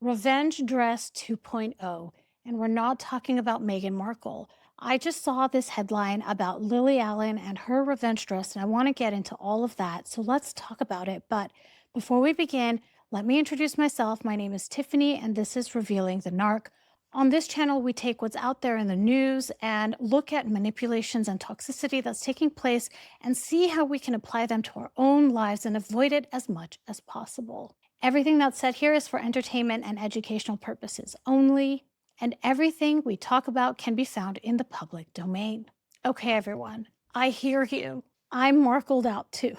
Revenge Dress 2.0. And we're not talking about Meghan Markle. I just saw this headline about Lily Allen and her revenge dress, and I want to get into all of that. So let's talk about it. But before we begin, let me introduce myself. My name is Tiffany, and this is Revealing the Narc. On this channel, we take what's out there in the news and look at manipulations and toxicity that's taking place and see how we can apply them to our own lives and avoid it as much as possible. Everything that's said here is for entertainment and educational purposes only, and everything we talk about can be found in the public domain. Okay, everyone, I hear you. I'm markled out too.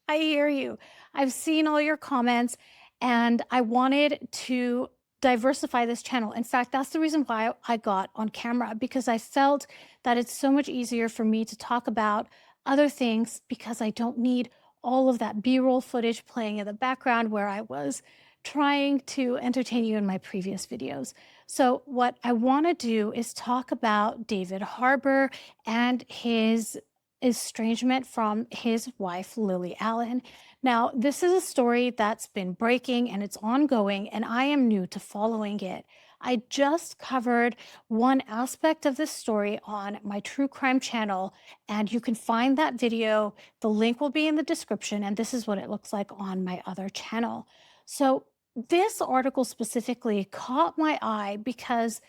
I hear you. I've seen all your comments, and I wanted to diversify this channel. In fact, that's the reason why I got on camera, because I felt that it's so much easier for me to talk about other things because I don't need all of that B-roll footage playing in the background where I was trying to entertain you in my previous videos. So what I want to do is talk about David Harbour and his estrangement from his wife, Lily Allen. Now, this is a story that's been breaking and it's ongoing, and I am new to following it. I just covered one aspect of this story on my true crime channel, and you can find that video. The link will be in the description, and this is what it looks like on my other channel. So, this article specifically caught my eye because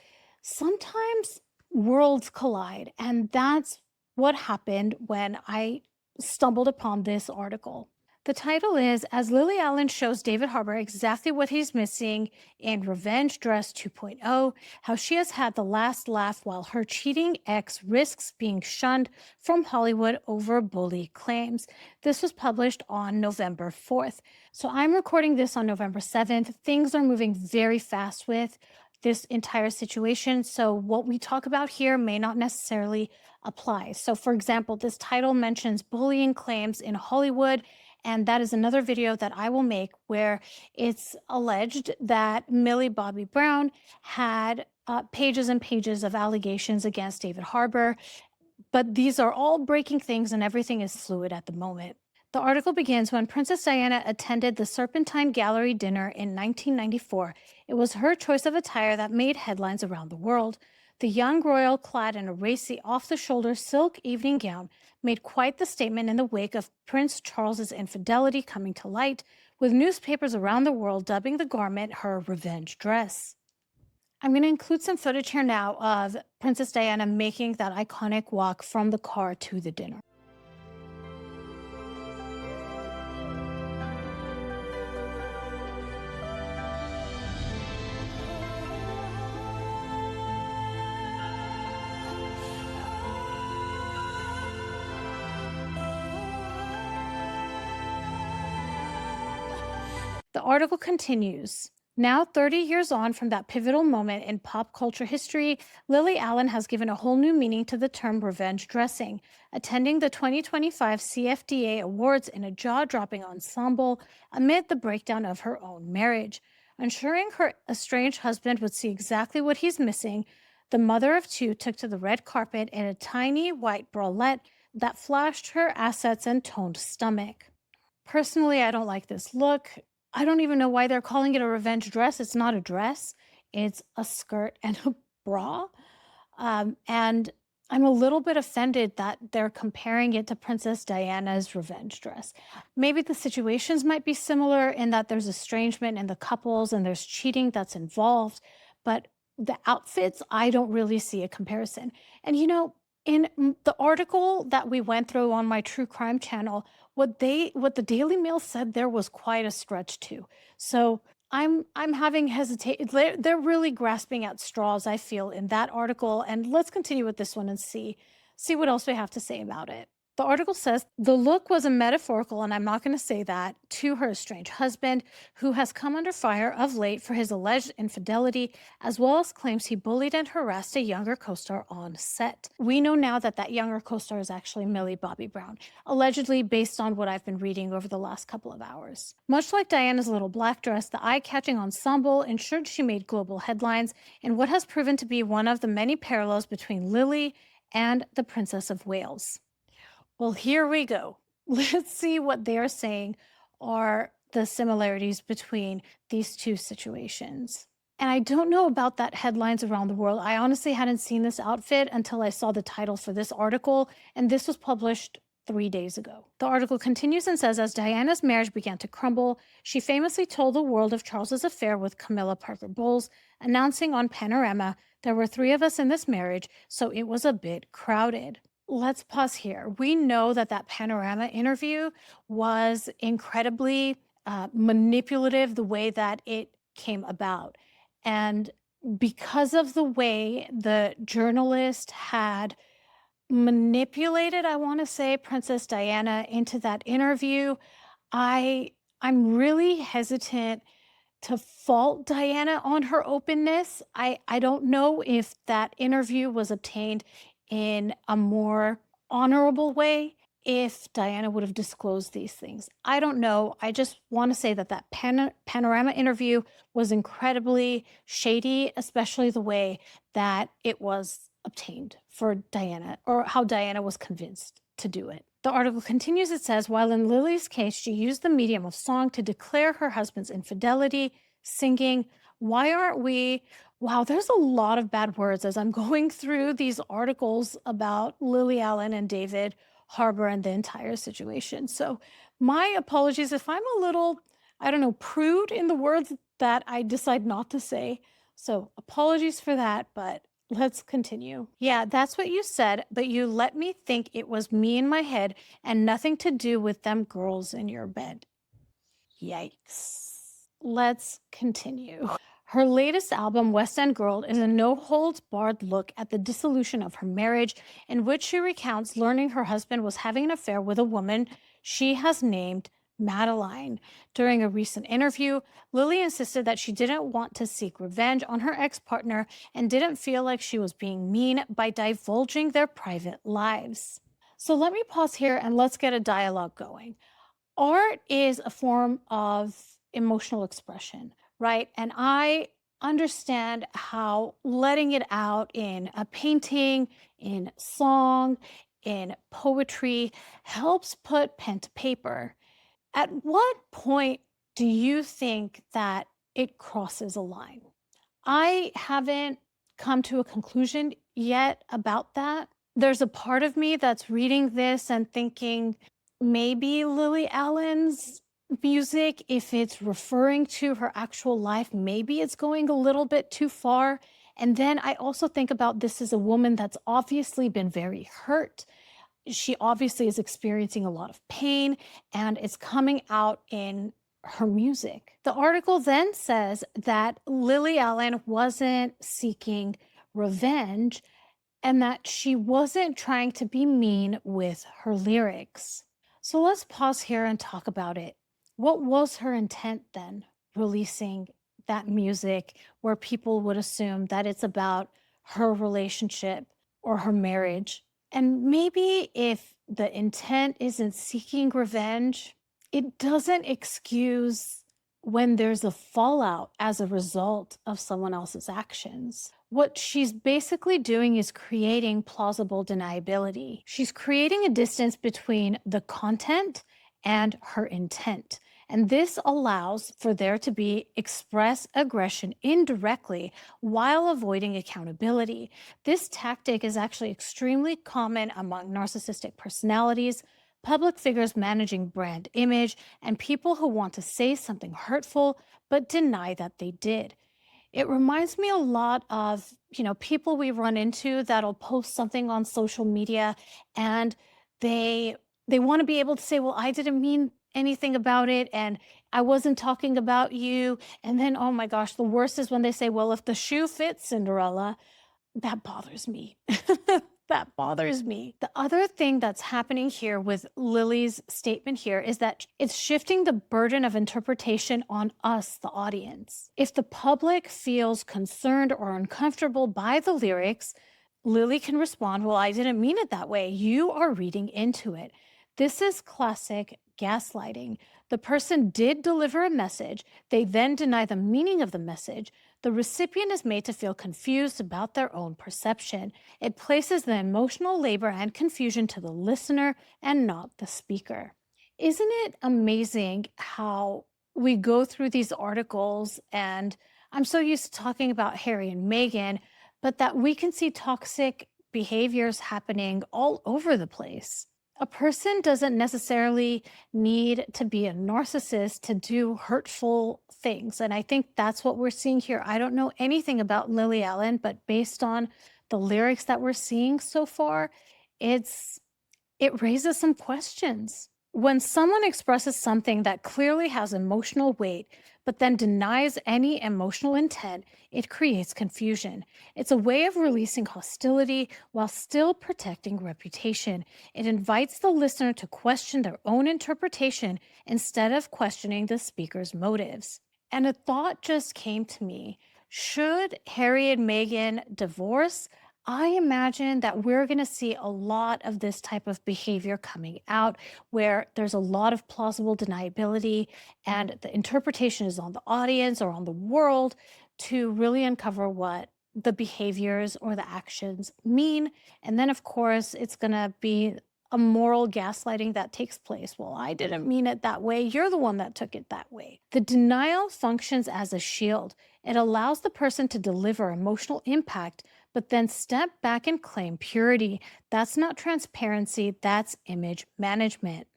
sometimes worlds collide, and that's what happened when I stumbled upon this article. The title is As Lily Allen Shows David Harbour Exactly What He's Missing in Revenge Dress 2.0, How She Has Had the Last Laugh While Her Cheating Ex Risks Being Shunned from Hollywood Over Bully Claims. This was published on November 4th. So I'm recording this on November 7th. Things are moving very fast with this entire situation. So what we talk about here may not necessarily apply. So for example, this title mentions bullying claims in Hollywood, and that is another video that I will make where it's alleged that Millie Bobby Brown had pages and pages of allegations against David Harbour. But these are all breaking things and everything is fluid at the moment. The article begins when Princess Diana attended the Serpentine Gallery dinner in 1994. It was her choice of attire that made headlines around the world. The young royal, clad in a racy, off-the-shoulder silk evening gown, made quite the statement in the wake of Prince Charles's infidelity coming to light, with newspapers around the world dubbing the garment her revenge dress. I'm going to include some footage here now of Princess Diana making that iconic walk from the car to the dinner. The article continues. Now, 30 years on from that pivotal moment in pop culture history, Lily Allen has given a whole new meaning to the term revenge dressing, attending the 2025 CFDA Awards in a jaw-dropping ensemble amid the breakdown of her own marriage. Ensuring her estranged husband would see exactly what he's missing, the mother of two took to the red carpet in a tiny white bralette that flashed her assets and toned stomach. Personally, I don't like this look. I don't even know why they're calling it a revenge dress. It's not a dress, it's a skirt and a bra. And I'm a little bit offended that they're comparing it to Princess Diana's revenge dress. Maybe the situations might be similar in that there's estrangement in the couples and there's cheating that's involved, but the outfits, I don't really see a comparison. And in the article that we went through on my true crime channel, what the Daily Mail said there was quite a stretch too. So I'm having hesitate. They're really grasping at straws, I feel, in that article. And let's continue with this one and see what else we have to say about it. The article says the look was a metaphorical, and I'm not going to say that, to her estranged husband, who has come under fire of late for his alleged infidelity, as well as claims he bullied and harassed a younger co-star on set. We know now that that younger co-star is actually Millie Bobby Brown, allegedly based on what I've been reading over the last couple of hours. Much like Diana's little black dress, the eye-catching ensemble ensured she made global headlines in what has proven to be one of the many parallels between Lily and the Princess of Wales. Well, here we go. Let's see what they're saying are the similarities between these two situations. And I don't know about that headlines around the world. I honestly hadn't seen this outfit until I saw the title for this article, and this was published 3 days ago. The article continues and says, as Diana's marriage began to crumble, she famously told the world of Charles's affair with Camilla Parker Bowles, announcing on Panorama, there were 3 of us in this marriage, so it was a bit crowded. Let's pause here. We know that that Panorama interview was incredibly manipulative, the way that it came about. And because of the way the journalist had manipulated, I want to say, Princess Diana into that interview, I I'm really hesitant to fault Diana on her openness. I don't know if that interview was obtained in a more honorable way, if Diana would have disclosed these things. I don't know. I just want to say that that Panorama interview was incredibly shady, especially the way that it was obtained for Diana, or how Diana was convinced to do it. The article continues. It says, while in Lily's case, she used the medium of song to declare her husband's infidelity, singing, why aren't we? Wow, there's a lot of bad words as I'm going through these articles about Lily Allen and David Harbour and the entire situation. So, my apologies if I'm a little, I don't know, prude in the words that I decide not to say. So, apologies for that, but let's continue. Yeah, that's what you said, but you let me think it was me in my head and nothing to do with them girls in your bed. Yikes. Let's continue. Her latest album, West End Girl, is a no holds barred look at the dissolution of her marriage, in which she recounts learning her husband was having an affair with a woman she has named Madeline. During a recent interview, Lily insisted that she didn't want to seek revenge on her ex partner and didn't feel like she was being mean by divulging their private lives. So let me pause here and let's get a dialogue going. Art is a form of emotional expression, right? And I understand how letting it out in a painting, in song, in poetry helps put pen to paper. At what point do you think that it crosses a line? I haven't come to a conclusion yet about that. There's a part of me that's reading this and thinking maybe Lily Allen's music, if it's referring to her actual life, maybe it's going a little bit too far. And then I also think about this as a woman that's obviously been very hurt. She obviously is experiencing a lot of pain and it's coming out in her music. The article then says that Lily Allen wasn't seeking revenge and that she wasn't trying to be mean with her lyrics. So let's pause here and talk about it. What was her intent then, releasing that music where people would assume that it's about her relationship or her marriage? And maybe if the intent isn't seeking revenge, it doesn't excuse when there's a fallout as a result of someone else's actions. What she's basically doing is creating plausible deniability. She's creating a distance between the content and her intent. And this allows for there to be express aggression indirectly while avoiding accountability. This tactic is actually extremely common among narcissistic personalities, public figures managing brand image, and people who want to say something hurtful but deny that they did. It reminds me a lot of, people we run into that'll post something on social media and they they want to be able to say, "Well, I didn't mean anything about it and I wasn't talking about you." And then, oh my gosh, the worst is when they say, "Well, if the shoe fits, Cinderella." That bothers me. That bothers me. The other thing that's happening here with Lily's statement here is that it's shifting the burden of interpretation on us, the audience. If the public feels concerned or uncomfortable by the lyrics, Lily can respond, "Well, I didn't mean it that way. You are reading into it." This is classic gaslighting. The person did deliver a message, they then deny the meaning of the message. The recipient is made to feel confused about their own perception. It places the emotional labor and confusion to the listener and not the speaker. Isn't it amazing how we go through these articles and I'm so used to talking about Harry and Meghan, but that we can see toxic behaviors happening all over the place. A person doesn't necessarily need to be a narcissist to do hurtful things. And I think that's what we're seeing here. I don't know anything about Lily Allen, but based on the lyrics that we're seeing so far, it's it raises some questions. When someone expresses something that clearly has emotional weight, but then denies any emotional intent, it creates confusion. It's a way of releasing hostility while still protecting reputation. It invites the listener to question their own interpretation instead of questioning the speaker's motives. And a thought just came to me. Should Harry and Meghan divorce? I imagine that we're going to see a lot of this type of behavior coming out where there's a lot of plausible deniability, and the interpretation is on the audience or on the world to really uncover what the behaviors or the actions mean. And then, of course, it's going to be a moral gaslighting that takes place. Well, I didn't mean it that way. You're the one that took it that way. The denial functions as a shield. It allows the person to deliver emotional impact but then step back and claim purity. That's not transparency, that's image management.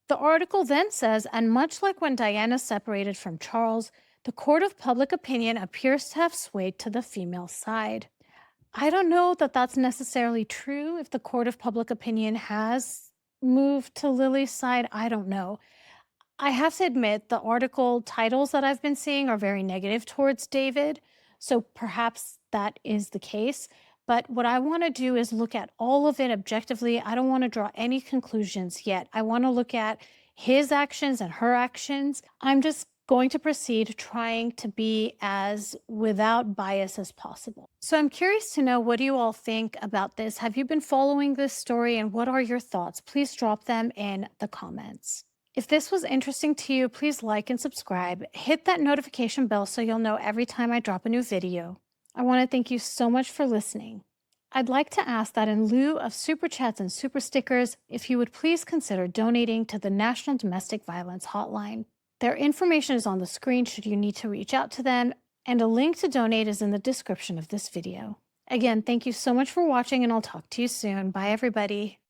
The article then says, and much like when Diana separated from Charles, the court of public opinion appears to have swayed to the female side. I don't know that that's necessarily true. If the court of public opinion has moved to Lily's side, I don't know. I have to admit, the article titles that I've been seeing are very negative towards David. So perhaps that is the case. But what I want to do is look at all of it objectively. I don't want to draw any conclusions yet. I want to look at his actions and her actions. I'm just going to proceed trying to be as without bias as possible. So I'm curious to know, what do you all think about this? Have you been following this story, and what are your thoughts? Please drop them in the comments. If this was interesting to you, please like and subscribe. Hit that notification bell so you'll know every time I drop a new video. I want to thank you so much for listening. I'd like to ask that in lieu of super chats and super stickers, if you would please consider donating to the National Domestic Violence Hotline. Their information is on the screen should you need to reach out to them, and a link to donate is in the description of this video. Again, thank you so much for watching, and I'll talk to you soon. Bye, everybody.